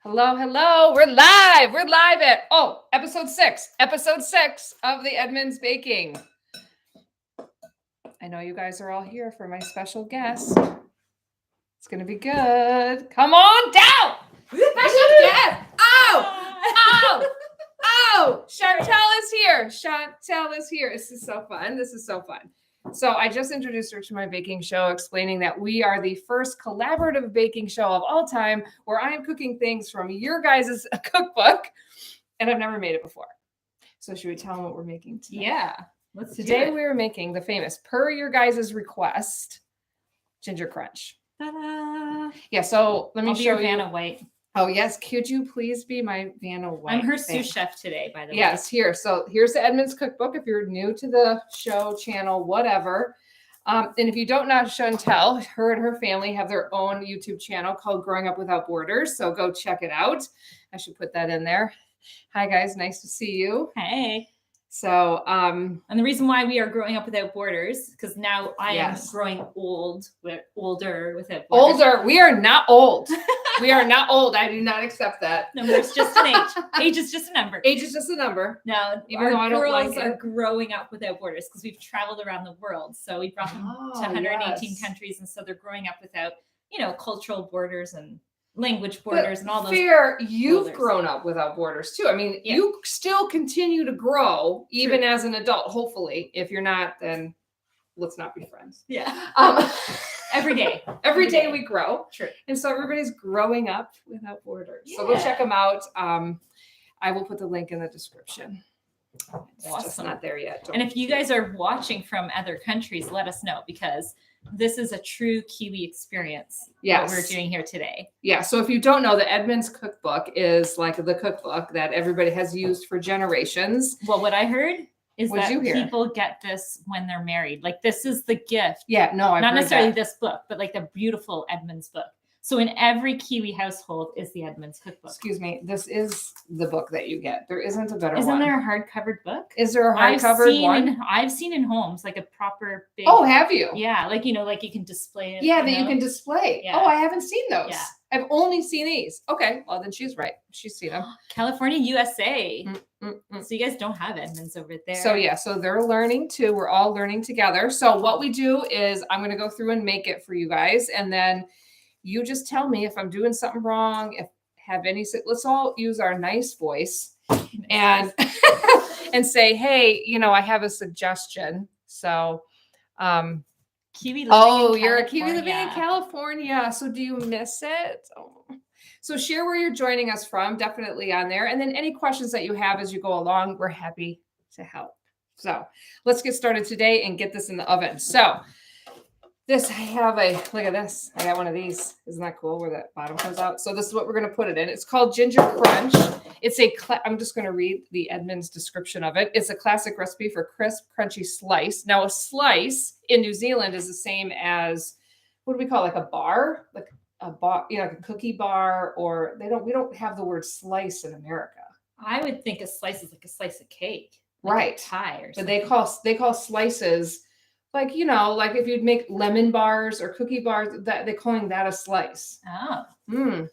Hello, hello. We're live. We're live at episode 6. Episode 6 of the Edmonds Baking. I know you guys are all here for my special guest. It's gonna be good. Come on down. Special guest. Oh, Chantel is here. Chantel is here. This is so fun. This is so fun. So I just introduced her to my baking show, explaining that we are the first collaborative baking show of all time where I am cooking things from your guys' cookbook, and I've never made it before. So should we tell them what we're making today? Yeah. Let's Today we are making the famous, per your guys' request, ginger crunch. Ta-da. Yeah, so let me I'll show be your you. Vanna White. Oh, yes. Could you please be my Vanna White? I'm her thing? sous chef today, by the way. Yes, here. So here's the Edmonds cookbook. If you're new to the show, channel, whatever. And if you don't know Chantel, her and her family have their own YouTube channel called Growing Up Without Borders. So go check it out. I should put that in there. Hi, guys. Nice to see you. Hey. So, and the reason why we are growing up without borders, because now I am growing older without borders. Older. We are not old. We are not old. I do not accept that. Number is just an age. Age is just a number. Age is just a number. No, Even though I don't girls like are it. growing up without borders because we've traveled around the world. So we brought them to 118 yes. countries, and so they're growing up without, cultural borders and language borders and all those. Fair, you've borders. grown up without borders too. I mean, you still continue to grow even as an adult. Hopefully, if you're not, then let's not be friends. Yeah. Every day. Every day we grow. True. And so everybody's growing up without borders. So go check them out. I will put the link in the description. It's just not there yet. And if you guys are watching from other countries, let us know, because this is a true Kiwi experience. Yes. What we're doing here today. Yeah. So if you don't know, the Edmonds cookbook is like the cookbook that everybody has used for generations. Well, what I heard is What'd that you hear? people get this when they're married. Like, this is the gift. Yeah. No, I've not heard necessarily that. this book, but like the beautiful Edmonds book. So in every Kiwi household is the Edmonds cookbook. Excuse me. This is the book that you get. There isn't a better one. Isn't there a hardcover book? Is there a hardcover one? I've seen in homes like a proper big. Oh, have you? Yeah, like like you can display it. Yeah, that you can display. Yeah. Oh, I haven't seen those. Yeah. I've only seen these. Okay, well then she's right. She's seen them. California, USA. So you guys don't have Edmonds over there. So they're learning too. We're all learning together. So what we do is I'm going to go through and make it for you guys, and then you just tell me if I'm doing something wrong. If have any, let's all use our nice voice and and say, hey, I have a suggestion. So, Kiwi. You're a Kiwi living in California. So do you miss it? Oh. So share where you're joining us from, definitely on there. And then any questions that you have as you go along, we're happy to help. So let's get started today and get this in the oven. So look at this. I got one of these. Isn't that cool where that bottom comes out? So this is what we're going to put it in. It's called Ginger Crunch. It's I'm just going to read the Edmonds description of it. It's a classic recipe for crisp, crunchy slice. Now a slice in New Zealand is the same as, what do we call it? Like a bar? Like a bar, like a cookie bar, or we don't have the word slice in America. I would think a slice is like a slice of cake. Like right. A pie or something. But they call slices, like, like if you'd make lemon bars or cookie bars, that they're calling that a slice. Oh.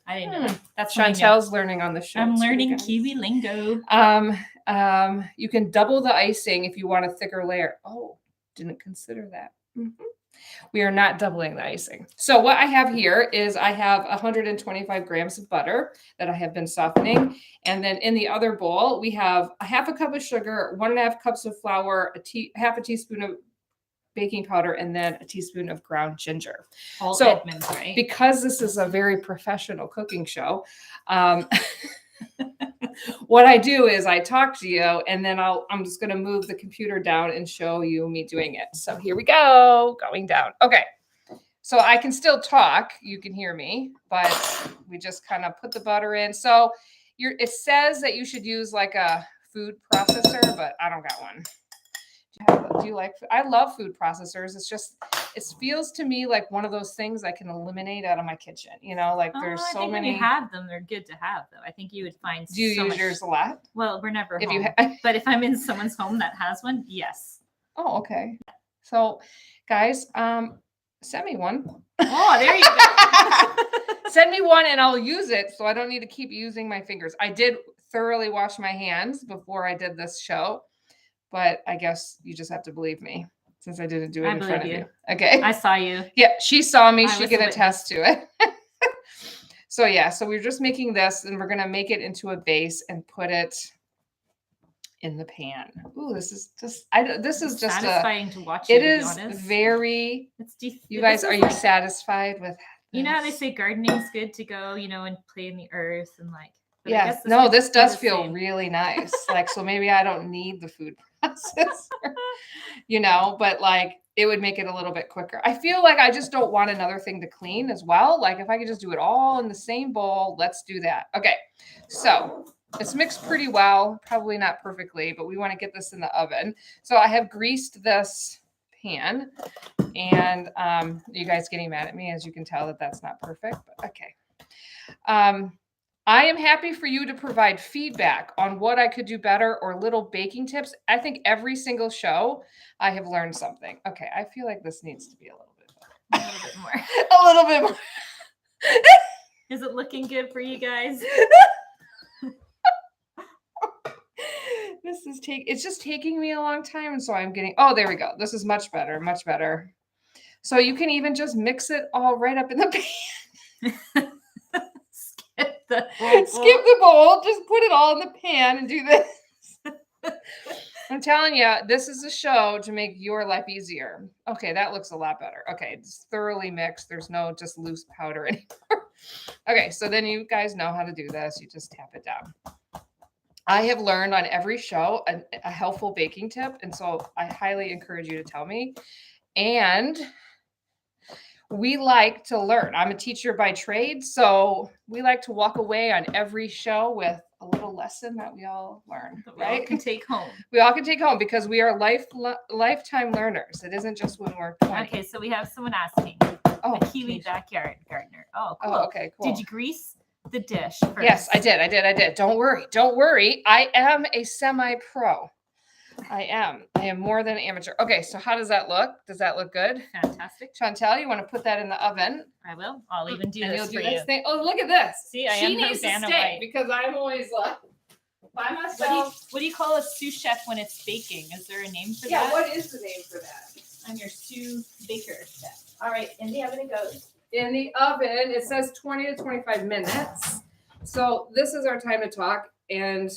I didn't know. That's Chantel's learning on the show. I'm learning Kiwi lingo. You can double the icing if you want a thicker layer. Oh, didn't consider that. Mm-hmm. We are not doubling the icing. So what I have here is I have 125 grams of butter that I have been softening. And then in the other bowl, we have a half a cup of sugar, 1.5 cups of flour, half a teaspoon of baking powder, and then a teaspoon of ground ginger. All Edmonds, right? Because this is a very professional cooking show, what I do is I talk to you, and then I'm just going to move the computer down and show you me doing it. So here we go, going down. Okay. So I can still talk. You can hear me, but we just kind of put the butter in. So it says that you should use like a food processor, but I don't got one. Do you like? I love food processors. It feels to me like one of those things I can eliminate out of my kitchen. Like there's so many. When you have them, they're good to have, though. I think you would find. Do you use yours a lot? Well, we're never home. But if I'm in someone's home that has one, yes. Oh, okay. So, guys, Send me one. Oh, there you go. Send me one and I'll use it so I don't need to keep using my fingers. I did thoroughly wash my hands before I did this show, but I guess you just have to believe me since I didn't do it in front of you. Okay. I saw you. Yeah, she saw me. She can attest to it. So we're just making this and we're going to make it into a base and put it in the pan. Ooh, this is just satisfying to watch. It is very. You guys, are you satisfied with? You know how they say gardening's good to go, and play in the earth and like. Yes. No, this does feel really nice. Like, so maybe I don't need the food processor, but like it would make it a little bit quicker. I feel like I just don't want another thing to clean as well. Like if I could just do it all in the same bowl, let's do that. Okay. So it's mixed pretty well, probably not perfectly, but we want to get this in the oven. So I have greased this pan and you guys getting mad at me as you can tell that that's not perfect, but okay. I am happy for you to provide feedback on what I could do better or little baking tips. I think every single show I have learned something. Okay. I feel like this needs to be a little bit better. A little bit more. A little bit more. Is it looking good for you guys? It's just taking me a long time. And so I'm getting, oh, there we go. This is much better, much better. So you can even just mix it all right up in the pan. Skip the bowl. Just put it all in the pan and do this. I'm telling you, this is a show to make your life easier. Okay, that looks a lot better. Okay, it's thoroughly mixed. There's no just loose powder anymore. Okay, so then you guys know how to do this. You just tap it down. I have learned on every show a helpful baking tip, and so I highly encourage you to tell me. And we like to learn. I'm a teacher by trade, so we like to walk away on every show with a little lesson that we all learn, that we all can take home. We all can take home because we are lifetime learners. It isn't just when we're 20. Okay, so we have someone asking. Oh, a Kiwi backyard gardener. Oh, cool. Oh, okay, cool. Did you grease the dish first? Yes, I did. Don't worry. I am a semi-pro. I am more than an amateur. Okay, so how does that look? Does that look good? Fantastic. Chantel, you want to put that in the oven? I will. I'll even do and this you'll for do you. This thing. Oh, look at this. See, I she am needs to stay because I'm always by myself. What do you call a sous chef when it's baking? Is there a name for that? Yeah, what is the name for that? I'm your sous baker chef. All right, in the oven it goes. In the oven, it says 20 to 25 minutes. So this is our time to talk, and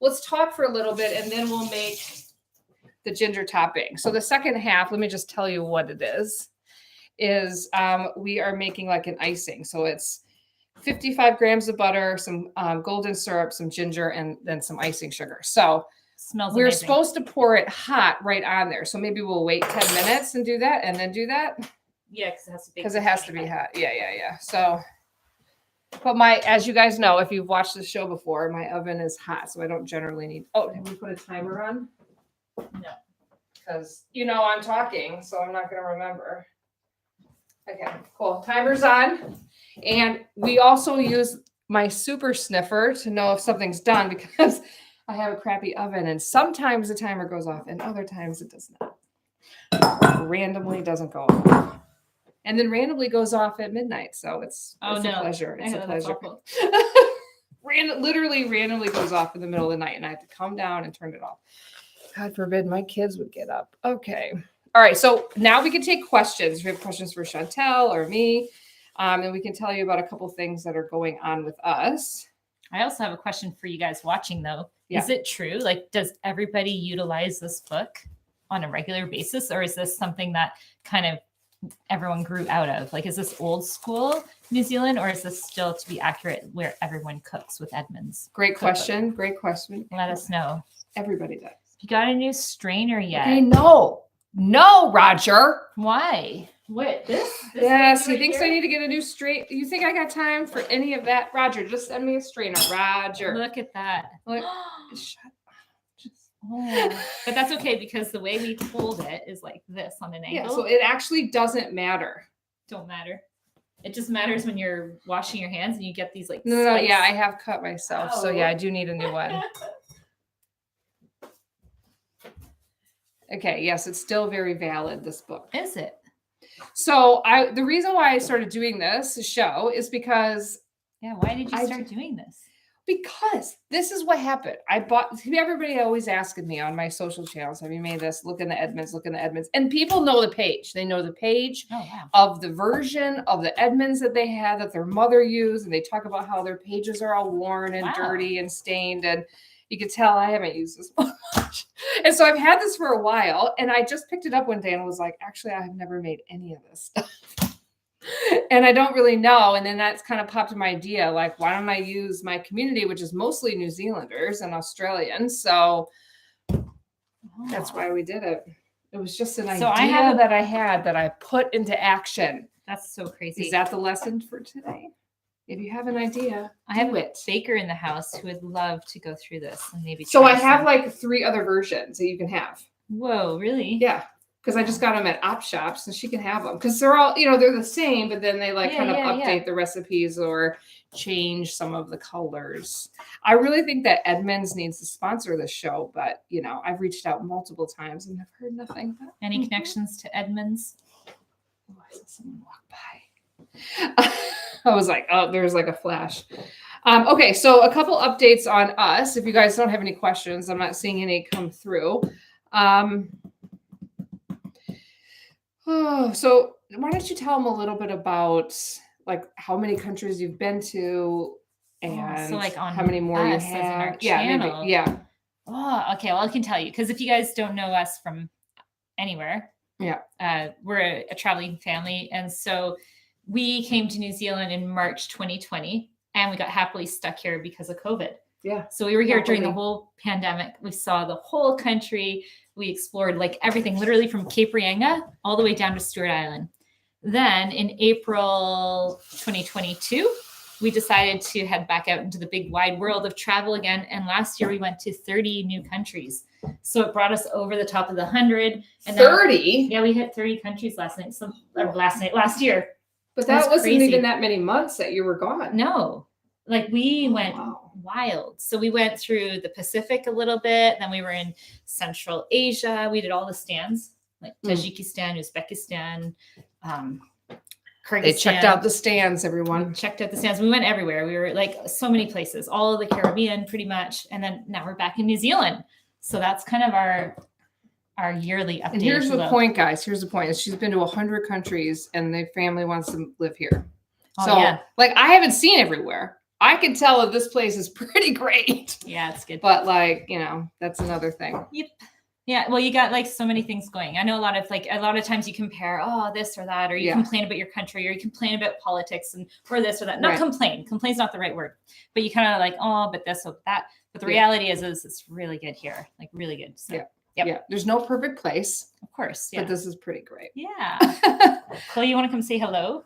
let's talk for a little bit, and then we'll make the ginger topping. So the second half, let me just tell you what it is we are making like an icing. So it's 55 grams of butter, some golden syrup, some ginger, and then some icing sugar. So we're supposed to pour it hot right on there. So maybe we'll wait 10 minutes and do that, and then do that. Yeah, because it has to be hot. Yeah. So, but as you guys know, if you've watched the show before, my oven is hot, so I don't generally need. Oh, have we put a timer on? No. Because I'm talking, so I'm not going to remember. Okay, cool. Timer's on. And we also use my super sniffer to know if something's done because I have a crappy oven and sometimes the timer goes off and other times it does not. Randomly doesn't go off. And then randomly goes off at midnight. So it's a pleasure. It's a pleasure. Literally randomly goes off in the middle of the night and I have to come down and turn it off. God forbid my kids would get up. Okay. All right. So now we can take questions. We have questions for Chantel or me. And we can tell you about a couple things that are going on with us. I also have a question for you guys watching though. Yeah. Is it true? Like, does everybody utilize this book on a regular basis? Or is this something that kind of everyone grew out of? Like, is this old school New Zealand or is this still to be accurate where everyone cooks with Edmonds? Great question. Great question. Let us know. Everybody does. You got a new strainer yet? Okay, no, Roger. Why? What? This yes, he thinks I need to get a new strainer. You think I got time for any of that? Roger, just send me a strainer. Roger. Look at that. Look, shut up. Oh, but that's okay because the way we hold it is like this on an angle. Yeah, so it actually doesn't matter. Don't matter. It just matters when you're washing your hands and you get these like No, yeah, I have cut myself. So yeah, I do need a new one. Okay, yes, it's still very valid, this book. Is it? So the reason why I started doing this show is because why did you start doing this? Because this is what happened. Everybody always asking me on my social channels, have you made this? Look in the Edmonds, and people know the page. They know the page of the version of the Edmonds that they had that their mother used, and they talk about how their pages are all worn and dirty and stained, and you can tell I haven't used this one much. And so I've had this for a while, and I just picked it up one day and was like, actually, I have never made any of this stuff. And I don't really know. And then that's kind of popped in my idea, like, why don't I use my community, which is mostly New Zealanders and Australians. So that's why we did it. It was just an idea that I had that I put into action. That's so crazy. Is that the lesson for today? If you have an idea, I have a baker in the house who would love to go through this and maybe. So I have like 3 other versions that you can have. Whoa, really? Yeah. Because I just got them at op shops, and she can have them because they're all, they're the same, but then they update the recipes or change some of the colors. I really think that Edmonds needs to sponsor this show, but I've reached out multiple times and I've heard nothing. Any connections to Edmonds? Oh, I saw someone walk by. I was like, oh, there's like a flash. Okay, so a couple updates on us. If you guys don't have any questions, I'm not seeing any come through. So why don't you tell them a little bit about like how many countries you've been to and so like on how many more you have? Yeah, maybe. Yeah. Oh, okay. Well, I can tell you because if you guys don't know us from anywhere, we're a traveling family, and so we came to New Zealand in March 2020, and we got happily stuck here because of COVID. Yeah. So we were here during the whole pandemic. We saw the whole country. We explored like everything, literally from Cape Reinga all the way down to Stewart Island. Then in April 2022, we decided to head back out into the big wide world of travel again. And last year we went to 30 new countries. So it brought us over the top of the 100. And 30? Yeah, we hit 30 countries last year. But that wasn't even that many months that you were gone. No. Like we went wild. So we went through the Pacific a little bit. Then we were in Central Asia. We did all the stands like Tajikistan, Uzbekistan, Kyrgyzstan. They checked out the stands, everyone. We went everywhere. We were like so many places, all of the Caribbean pretty much. And then now we're back in New Zealand. So that's kind of our yearly update. And here's the point, guys. Here's the point. She's been to 100 countries and the family wants to live here. Like I haven't seen everywhere. I can tell that this place is pretty great. Yeah, it's good. But like, that's another thing. Yep. Yeah. Well, you got like so many things going. I know a lot of times you compare, this or that, or you complain about your country, or you complain about politics and or this or that. Not complain. Complain's not the right word. But you kind of like, but this or that. But the reality is it's really good here. Like really good. So, yeah. There's no perfect place. Of course. Yeah. But this is pretty great. Yeah. Chloe, you want to come say hello?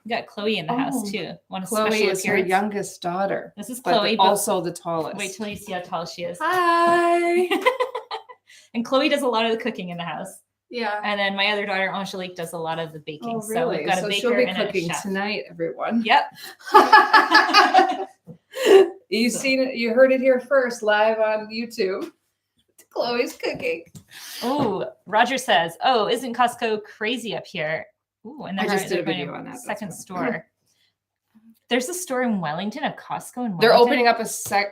We got Chloe in the house too. Chloe is her youngest daughter. This is Chloe, but also the tallest. Wait till you see how tall she is. Hi. And Chloe does a lot of the cooking in the house. Yeah. And then my other daughter, Angelique, does a lot of the baking. Oh, really? So we've got a baker she'll be and cooking a chef tonight, everyone. Yep. You've seen it. You heard it here first, live on YouTube. Chloe's cooking. Oh, Roger says, isn't Costco crazy up here? Ooh, and I just did a video on that. Second store. There's a store in Wellington, a Costco in Wellington. They're opening up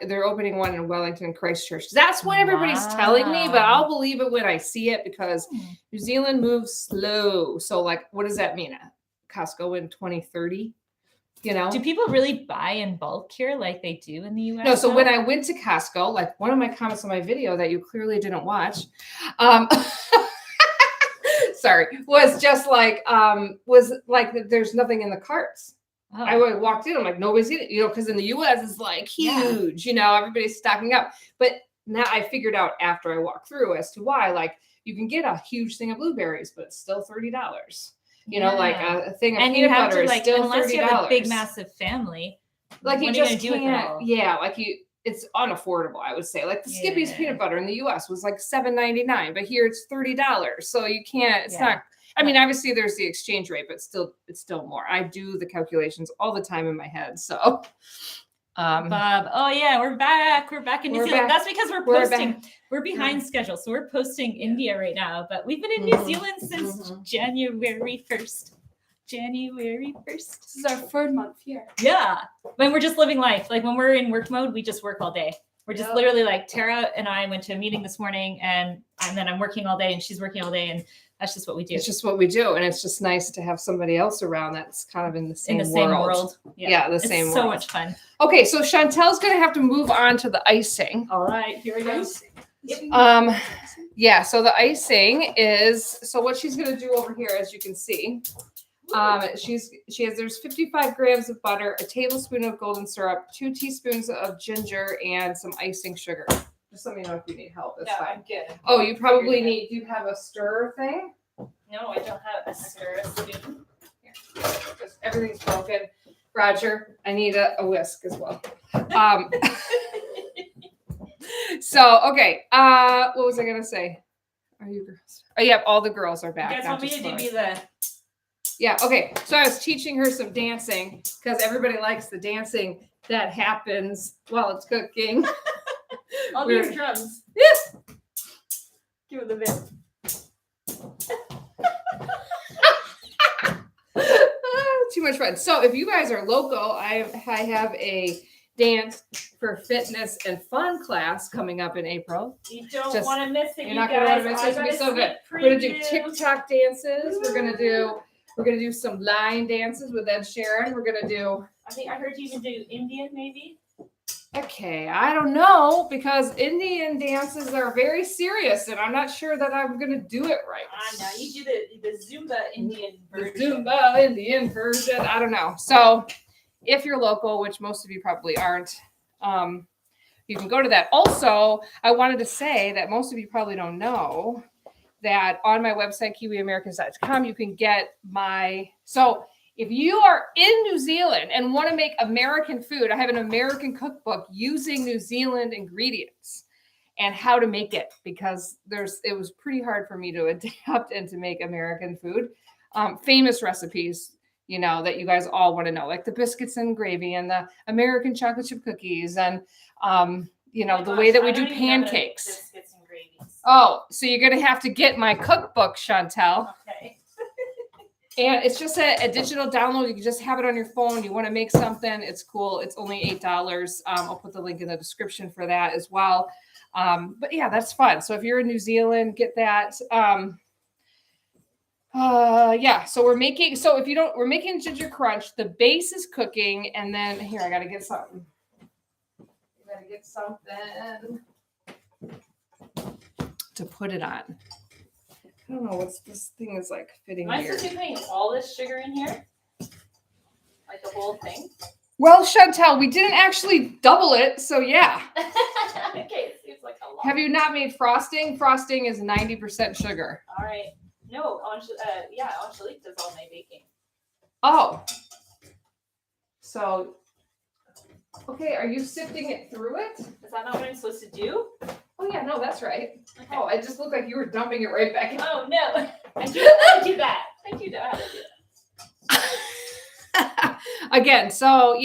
they're opening one in Wellington, Christchurch. That's what everybody's telling me, but I'll believe it when I see it because New Zealand moves slow. So like, what does that mean? Costco in 2030? Do people really buy in bulk here like they do in the US? No, so when I went to Costco, like one of my comments on my video that you clearly didn't watch, was just like, there's nothing in the carts. Oh. I walked in, I'm like, nobody's in it, because in the US it's like huge, everybody's stocking up. But now I figured out after I walked through as to why, like you can get a huge thing of blueberries, but it's still $30. Like a thing of peanut butter is still unless $30. You have a big, massive family. Like you just can't, it's unaffordable, I would say. Like the Skippy's peanut butter in the US was like $7.99, but here it's $30. So you can't, it's not, obviously there's the exchange rate, but it's still more. I do the calculations all the time in my head. So Bob. Oh yeah, we're back. We're back in New Zealand. That's because we're posting. We're behind schedule, so we're posting India right now. But we've been in New Zealand since January 1st. January 1st. This is our 3rd month here. Yeah. When we're just living life. Like when we're in work mode, we just work all day. We're just literally like Tara and I went to a meeting this morning and then I'm working all day and she's working all day and that's just what we do. It's just what we do. And it's just nice to have somebody else around that's kind of in the same world. Yeah, the same world. So much fun. Okay, so Chantel's going to have to move on to the icing. All right, here we go. Yeah, so the icing is, so what she's going to do over here, as you can see, there's 55 grams of butter, a tablespoon of golden syrup, 2 teaspoons of ginger, and some icing sugar. Just let me know if you need help. That's fine. I'm good. Oh, you probably need, do you have a stir thing? No, I don't have a stir spoon. Here. Just, everything's broken. Roger, I need a whisk as well. So, okay. What was I going to say? Are you girls? Oh, yeah, all the girls are back. You guys want me to do the... Yeah, okay. So I was teaching her some dancing because everybody likes the dancing that happens while it's cooking. I'll do your drums. Yes. Give it the bit. Too much fun. So if you guys are local, I have a dance for fitness and fun class coming up in April. You don't want to miss it. You're not going to want to miss it. It's going to be so good. We're going to do TikTok dances. We're going to do some line dances with Ed Sheeran. We're going to do... I think I heard you even do Indian, maybe? Okay, I don't know, because Indian dances are very serious, and I'm not sure that I'm going to do it right. No, you do the Zumba Indian version. The Zumba Indian version. I don't know. So if you're local, which most of you probably aren't, you can go to that. Also, I wanted to say that most of you probably don't know that on my website, kiwiamericans.com, you can get so if you are in New Zealand and want to make American food, I have an American cookbook using New Zealand ingredients and how to make it, because it was pretty hard for me to adapt and to make American food. Famous recipes, that you guys all want to know, like the biscuits and gravy and the American chocolate chip cookies and, the way that we do pancakes. Biscuits and gravies. Oh, so you're going to have to get my cookbook, Chantel. Okay. And it's just a digital download. You can just have it on your phone. You want to make something. It's cool. It's only $8. I'll put the link in the description for that as well. But yeah, that's fun. So if you're in New Zealand, get that. Yeah. So we're making ginger crunch. The base is cooking. And then here, I got to get something. To put it on. I don't know what's this thing is like fitting Am I here. supposed to be putting all this sugar in here? Like the whole thing? Well, Chantel, we didn't actually double it, so yeah. Okay, it seems like a lot. Have you not made frosting? Frosting is 90% sugar. All right. No, Angelique does all my baking. Oh. So, okay, are you sifting it through it? Is that not what I'm supposed to do? Oh, yeah, no, that's right. Okay. Oh, it just looked like you were dumping it right back in. Oh, no. I do that. I do know how to do that. Again, so,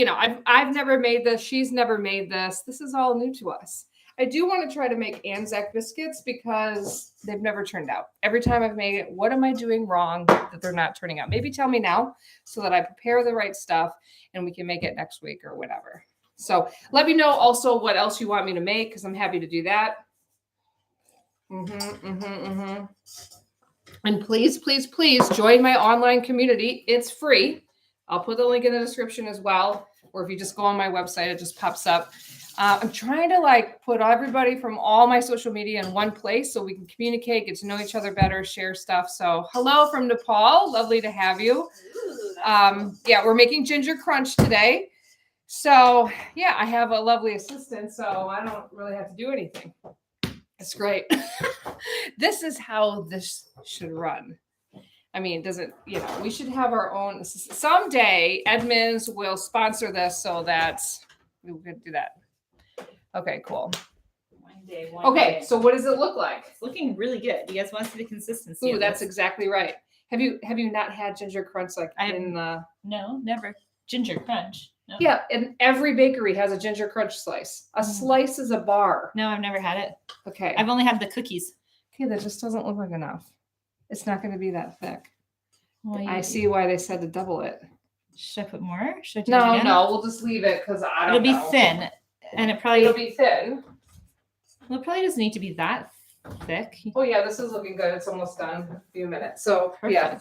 I've never made this. She's never made this. This is all new to us. I do want to try to make Anzac biscuits because they've never turned out. Every time I've made it, what am I doing wrong that they're not turning out? Maybe tell me now so that I prepare the right stuff and we can make it next week or whatever. So let me know also what else you want me to make, because I'm happy to do that. And please, please, please join my online community. It's free. I'll put the link in the description as well. Or if you just go on my website, it just pops up. I'm trying to put everybody from all my social media in one place so we can communicate, get to know each other better, share stuff. So hello from Nepal. Lovely to have you. Yeah, we're making ginger crunch today. So yeah, I have a lovely assistant, so I don't really have to do anything. It's great. This is how this should run. I mean, it doesn't, we should have our own. Someday Edmonds will sponsor this so that we could do that. Okay, cool. One day. Okay, so what does it look like? It's looking really good. You guys want to see the consistency? Ooh, that's exactly right. Have you not had ginger crunch No, never. Ginger crunch. Yeah, and every bakery has a ginger crunch slice. A slice is a bar. No, I've never had it. Okay. I've only had the cookies. Okay, that just doesn't look like enough. It's not going to be that thick. Well, I see why they said to double it. Should I put more? Should I do it No, again? no, we'll just leave it because I don't know. It'll be thin, and it probably It'll be thin. well, it probably doesn't need to be that thick. Oh yeah, this is looking good. It's almost done. A few minutes. So Perfect. yeah.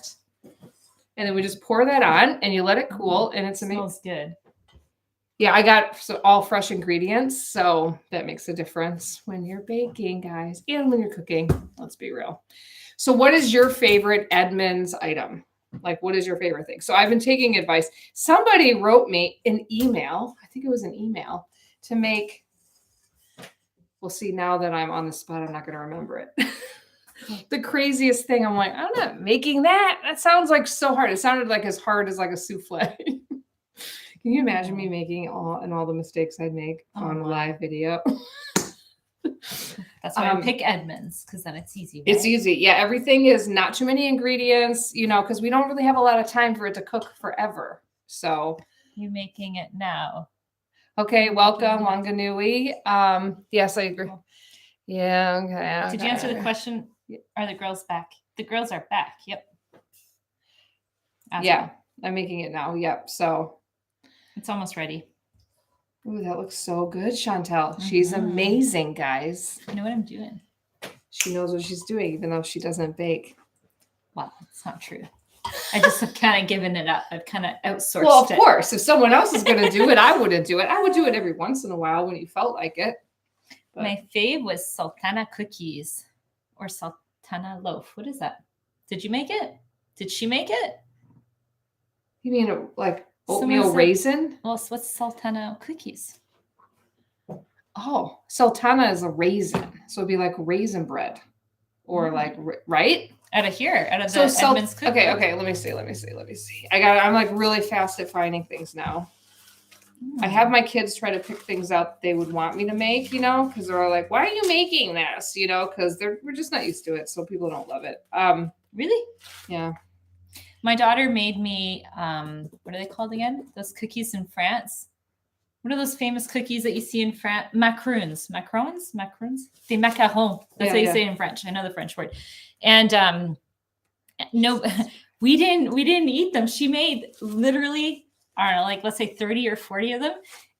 And then we just pour that on and you let it cool and it's amazing. Smells good. Yeah, I got all fresh ingredients. So that makes a difference when you're baking, guys, and when you're cooking. Let's be real. So what is your favorite Edmonds item? Like, what is your favorite thing? So I've been taking advice. Somebody wrote me an email. I think it was an email to make. We'll see, now that I'm on the spot, I'm not going to remember it. The craziest thing. I'm like, I'm not making that. That sounds like so hard. It sounded like as hard as like a souffle. Can you imagine me making all the mistakes I'd make on a live video? That's why I pick Edmonds, because then it's easy. Right? It's easy. Yeah, everything is not too many ingredients, because we don't really have a lot of time for it to cook forever. So you're making it now. Okay, welcome, Wanganui. Yes, I agree. Yeah, okay. Did you answer the question? Are the girls back? The girls are back. Yep. Yeah, I'm making it now. Yep. So it's almost ready. Ooh, that looks so good, Chantel. She's amazing, guys. I know what I'm doing. She knows what she's doing, even though she doesn't bake. Wow, it's not true. I just have kind of given it up. I've kind of outsourced it. Well, of course, if someone else is going to do it, I wouldn't do it. I would do it every once in a while when you felt like it. But my fave was sultana cookies or sultana loaf. What is that? Did you make it? Did she make it? You mean like oatmeal raisin? Well, so what's sultana cookies? Oh, sultana is a raisin. So it'd be like raisin bread or like, right? Out of the Edmonds cookbook. Okay. Let me see. I'm like really fast at finding things now. I have my kids try to pick things out they would want me to make, because they're all like, why are you making this? Because we're just not used to it. So people don't love it. Really? Yeah. My daughter made me, what are they called again? Those cookies in France. What are those famous cookies that you see in France? Macaroons. Des macarons. That's how you say it in French. I know the French word. And no, we didn't eat them. She made literally, I don't know, like let's say 30 or 40 of them.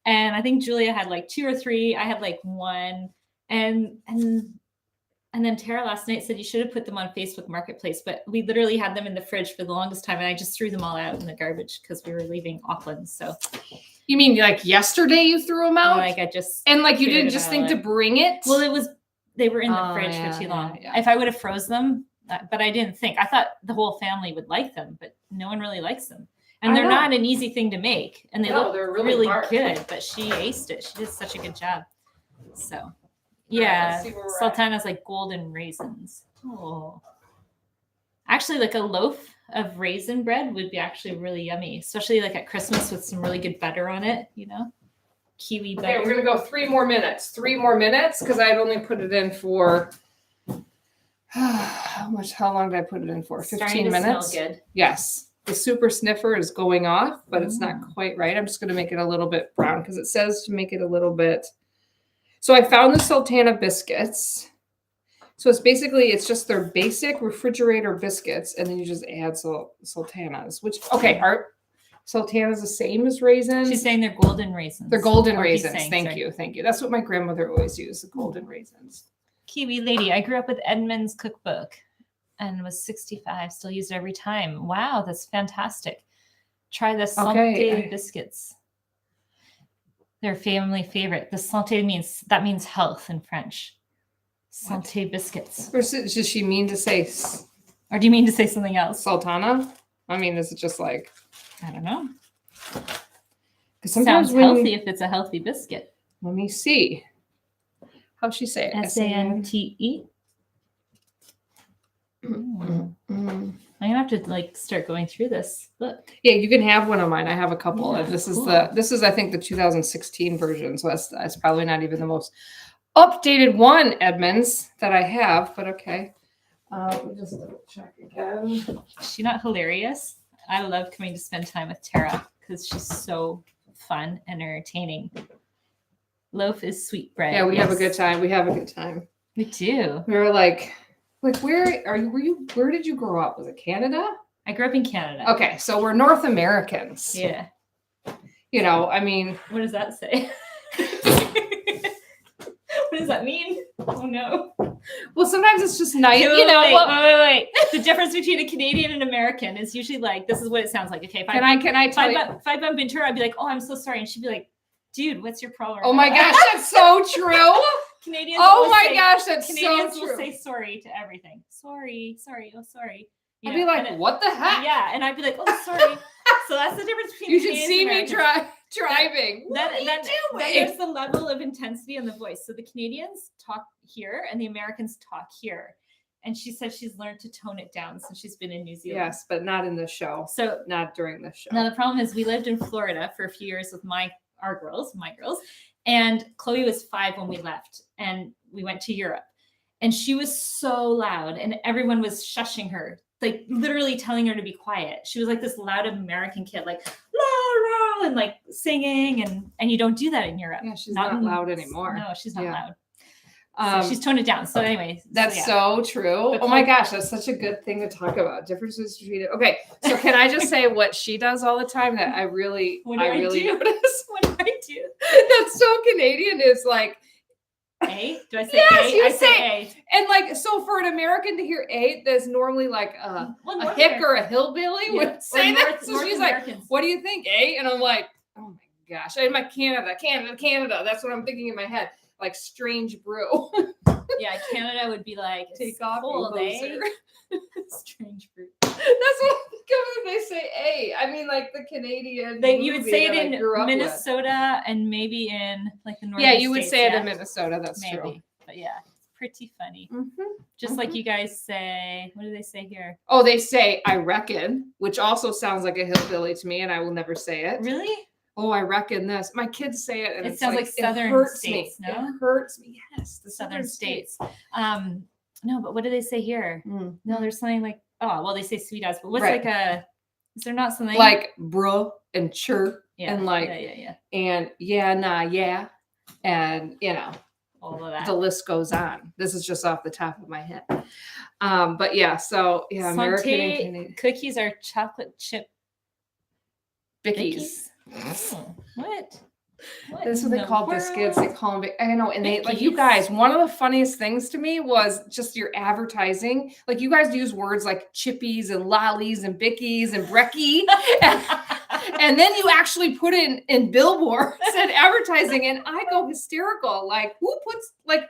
And I think Julia had like 2 or 3. I had like 1. And then Tara last night said you should have put them on Facebook Marketplace, but we literally had them in the fridge for the longest time. And I just threw them all out in the garbage because we were leaving Auckland. So you mean like yesterday you threw them out? Like I just, and like you didn't just think to bring it? Well, they were in the fridge for too long. Yeah. If I would have froze them, but I didn't think. I thought the whole family would like them, but no one really likes them. And they're not an easy thing to make. And they look really good, but she aced it. She did such a good job. So, yeah, sultana's like golden raisins. Oh. Actually, like a loaf of raisin bread would be actually really yummy, especially like at Christmas with some really good butter on it, Kiwi butter. Okay, we're going to go 3 more minutes. 3 more minutes because I'd only put it in for... How long did I put it in for? 15 minutes? Smell good. Yes. The super sniffer is going off, but it's not quite right. I'm just going to make it a little bit brown because it says to make it a little bit. So I found the Sultana biscuits. So it's just their basic refrigerator biscuits. And then you just add sultanas, which, are sultanas the same as raisins? She's saying they're golden raisins. They're golden raisins. Thank you. That's what my grandmother always used, the golden raisins. Kiwi lady, I grew up with Edmonds cookbook and was 65. Still use it every time. Wow, that's fantastic. Try the Santé biscuits. They're family favorite. The Santé means health in French. Santé biscuits. Or does she mean to say? Or do you mean to say something else? Sultana? I mean, is it just like? I don't know. Because sometimes sounds healthy if it's a healthy biscuit. Let me see. How'd she say it? Sante. I'm gonna have to start going through this. Look. Yeah, you can have one of mine. I have a couple. Yeah, this is I think the 2016 version. So that's probably not even the most updated one, Edmonds, that I have. But okay. Let me just double check again. Is she not hilarious? I love coming to spend time with Tara because she's so fun and entertaining. Loaf is sweet bread. Yeah, we have a yes. good time. We have a good time. We do. We were like where are you? Where did you grow up? Was it Canada? I grew up in Canada. Okay, so we're North Americans. Yeah. You know, I mean, What does that say? What does that mean? Oh no. well, sometimes it's just nice, Wait, you know. wait. The difference between a Canadian and American is usually like, this is what it sounds like. Okay, Can I tell you? if I bump into her, I'd be like, oh, I'm so sorry. And she'd be like, dude, what's your problem? Oh my gosh, that's so true. Canadians. Oh will my say- gosh, that's Canadians so will true. say sorry to everything. Sorry. Oh, sorry. You I'd know, be like, and what the heck? yeah, and I'd be like, oh, sorry. So that's the difference between You should Canadians see and me Americans. driving. What are you Then doing? there's the level of intensity in the voice. So the Canadians talk here and the Americans talk here. And she said she's learned to tone it down since she's been in New Zealand. Yes, but not in the show. So Not during the show. now the problem is we lived in Florida for a few years with my girls, and Chloe was 5 when we left and we went to Europe. And she was so loud and everyone was shushing her, like literally telling her to be quiet. She was like this loud American kid, like la, la, and like singing, and you don't do that in Europe. Yeah, she's not loud anymore. No, she's not Yeah. loud. So she's toned it down. So anyway, That's so, so true. But Oh my gosh, that's such a good thing to talk about. Differences between it. Okay, so can I just say what she does all the time that I really What do I really do? notice? What do I do? That's so Canadian is like, A? Do I say Yes, A? you I say A. and like, so for an American to hear A, there's normally like Well, a North hick America- or a hillbilly Yeah. would say Or that. North- So North she's like, Americans. what do you think, A? And I'm like, oh my gosh. I'm like, Canada. That's what I'm thinking in my head. Like strange brew. Yeah, Canada would be like, Take off, you cold, eh? loser. Strange fruit. That's what I think of when they say A. I mean, like the Canadian. You would movie say that I it grew in up with. Minnesota and maybe in like the northern Yeah, you would states, say it yeah? in Minnesota. That's maybe. true. But yeah, it's pretty funny. Mm-hmm. Just like you guys say, what do they say here? Oh, they say I reckon, which also sounds like a hillbilly to me, and I will never say it. Really? Oh, I reckon this. My kids say it, and It it's sounds like it southern hurts states, me. no? It hurts me. Yes, the Southern states. No, but what do they say here? Mm. No, there's something like, oh, well, they say sweet ass, but what's Right. like is there not something Like bruh and chirp yeah, and like yeah, and yeah, nah, yeah, and all of that. the list goes on. This is just off the top of my head. But yeah, so yeah, American and Santé Canadian. cookies are chocolate chip Bickies. Oh, what? That's what in they the call biscuits. They world? call them. I know, and they like you Bickies? guys. One of the funniest things to me was just your advertising. Like you guys use words like chippies and lollies and bickies and brekkie, and then you actually put in billboards and advertising, and I go hysterical. Like who puts like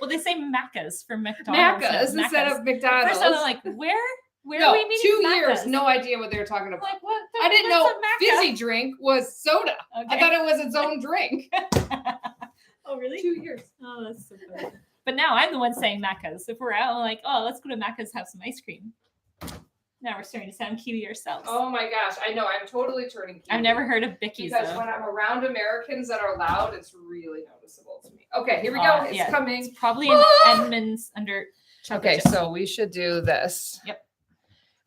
Well, they say Maccas for McDonald's. Macca's no, instead Maccas. of McDonald's? First, I'm like, where no, are we meeting? 2 years, Maccas? no idea what they were talking I'm about. like, what? I didn't know what's a Macca? fizzy drink was soda. Okay. I thought it was its own drink. Oh, really? 2 years. Oh, that's so funny. But now I'm the one saying Maccas. If we're out, I'm like, oh, let's go to Maccas, have some ice cream. Now we're starting to sound Kiwi ourselves. Oh my gosh, I know. I'm totally turning Kiwi. I've never heard of Bickies because though. when I'm around Americans that are loud, it's really noticeable to me. Okay, here we go. It's yeah. coming. It's probably in Ah! Edmonds under chocolate Okay, chips. so we should do this. Yep.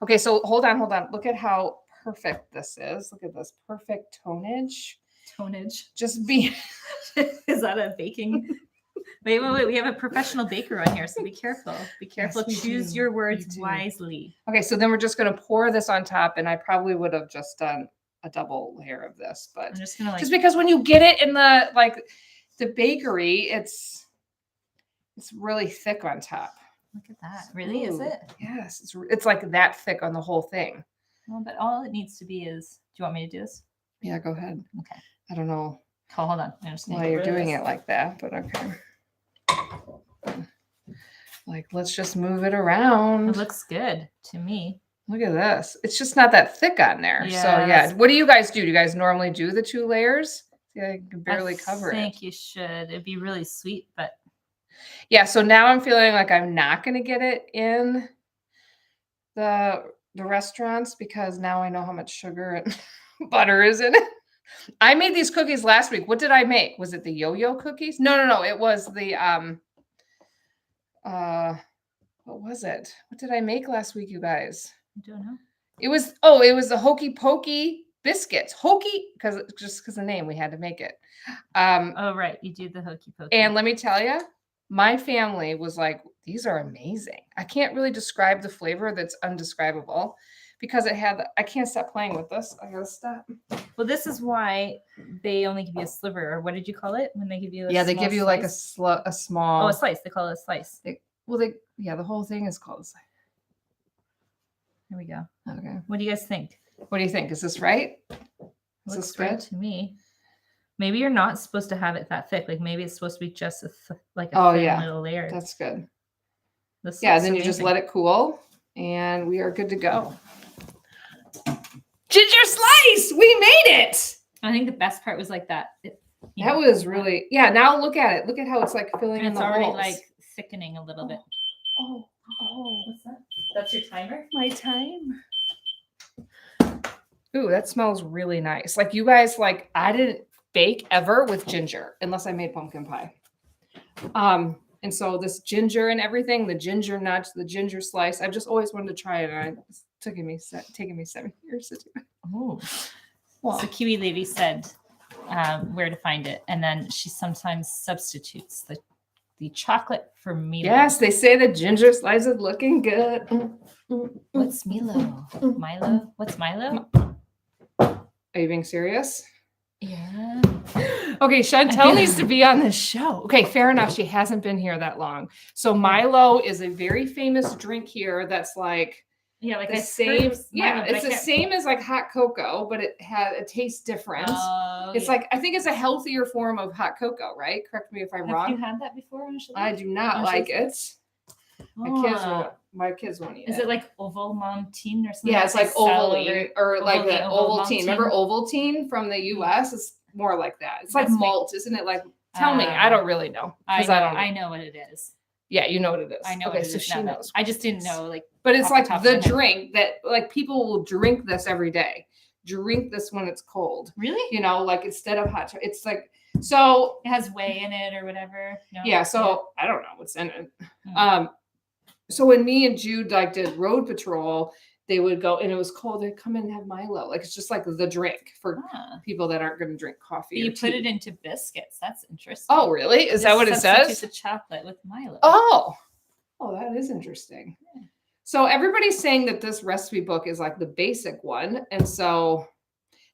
Okay, so hold on. Look at how perfect this is. Look at this perfect tonage. Tonage. Just be. Is that a baking? Wait. We have a professional baker on here, so be careful. Be careful. we Choose do. your We words do. wisely. Okay, so then we're just gonna pour this on top, and I probably would have just done a double layer of this, but I'm just gonna like. just because when you get it in the bakery, it's really thick on top. Look at that. Really? Is Ooh. it? Yes, it's like that thick on the whole thing. Well, but all it needs to be is. Do you want me to do this? Yeah, go ahead. Okay. I don't know Oh, hold on. I'm just gonna why get you're rid of doing this. it like that, but okay. Like, let's just move it around. It looks good to me. Look at this. It's just not that thick on there. So Yeah, yeah. that's- What do you guys do? Do you guys normally do the 2 layers? Yeah, I can barely cover I it. think you should. It'd be really sweet, but Yeah, so now I'm feeling like I'm not going to get it in the restaurants because now I know how much sugar and butter is in it. I made these cookies last week. What did I make? Was it the yo-yo cookies? No. It was the what was it? What did I make last week, you guys? I don't know. It was the hokey pokey biscuits, hokey, because the name we had to make it. Oh, right. You do the hokey pokey. And let me tell you, my family was like, these are amazing. I can't really describe the flavor that's undescribable because I can't stop playing with this. I gotta stop. Well, this is why they only give you a sliver, or what did you call it when they give you a They give you slice? like a small. Oh, a slice. They call it a slice. The whole thing is called a slice. Here we go. Okay. What do you guys think? What do you think? Is this right? Is Looks this good good? to me. Maybe you're not supposed to have it that thick. Like maybe it's supposed to be just a thin little layer. That's good. This Yeah, looks then you just amazing. let it cool and we are good to go. Ginger slice! We made it! I think the best part was like that. That was really, now look at it. Look at how it's like filling and in it's the already holes. like thickening a little bit. Oh, What's that? That's your timer? my time. Ooh, that smells really nice. Like you guys, I didn't bake ever with ginger unless I made pumpkin pie. And so this ginger and everything, the ginger nuts, the ginger slice, I've just always wanted to try it. And it's taking me 7 years to do it. Oh. Well, So Kiwi lady said where to find it. And then she sometimes substitutes the chocolate for Milo. yes, they say the ginger slice is looking good. What's Milo? Milo? What's Milo? Are you being serious? Yeah. Okay, Chantel needs to be on this show. Okay, fair enough. She hasn't been here that long. So Milo is a very famous drink here that's like Yeah, like the I same. Milo, Yeah, but it's the same as like hot cocoa, but it tastes different. Oh, It's like I think it's a healthier form of hot cocoa, right? Correct me if I'm Have wrong. you had that before, Angela? I do not Angela's- like it. My kids won't eat it. Is it like Ovaltine or something? Yeah, it's They like sell Ovaltine or like Oval- the Ovaltine. Ovaltine. Remember Ovaltine from the US? It's more like that. It's like That's me. malt, isn't it? Like, tell me. I don't really know. I 'Cause know, I don't know. I know what it is. Yeah, you know what it is. I know Okay, what it so is she now, but knows. I just didn't know, like, But it's off the like top of the my head. drink that like people will drink this every day. Drink this when it's cold. really? You know, like instead of hot chocolate. It's like so It has whey in it or whatever. No? yeah, so I don't know what's in it. Mm. So when me and Jude like did road patrol, they would go and it was cold, they'd come in and have Milo. Like it's just like the drink for Ah. people that aren't gonna drink coffee. But or you put tea. it into biscuits. That's interesting. Oh, really? Is that Just what it substitute says? the chocolate with Milo. Oh, that is interesting. Yeah. So everybody's saying that this recipe book is like the basic one, and so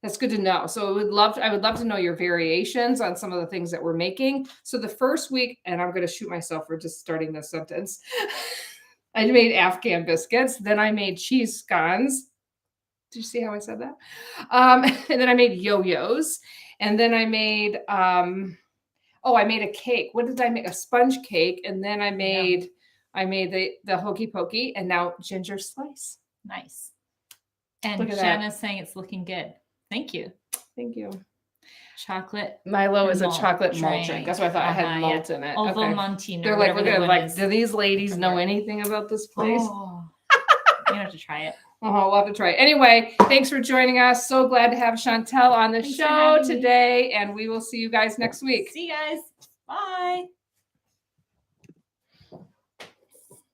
that's good to know. So I would love to know your variations on some of the things that we're making. So the first week, and I'm going to shoot myself for just starting this sentence. I made Afghan biscuits, then I made cheese scones. Did you see how I said that? And then I made yo-yos, and then I made I made a cake. What did I make? A sponge cake, and then I made the hokey pokey, and now ginger slice. Nice. And Look at that. Shanna's saying it's looking good. Thank you. Thank you. Chocolate. Milo is a Malt chocolate malt drink. drink. That's why I thought I Uh-huh, had malt in it. Okay. Ovaltine. They're like, we're gonna do these ladies know anything about this place? Oh, you have to try it. We'll have to try it. Anyway, thanks for joining us. So glad to have Chantel on the Thanks for show having me. today, and we will see you guys next week. See you guys. Bye.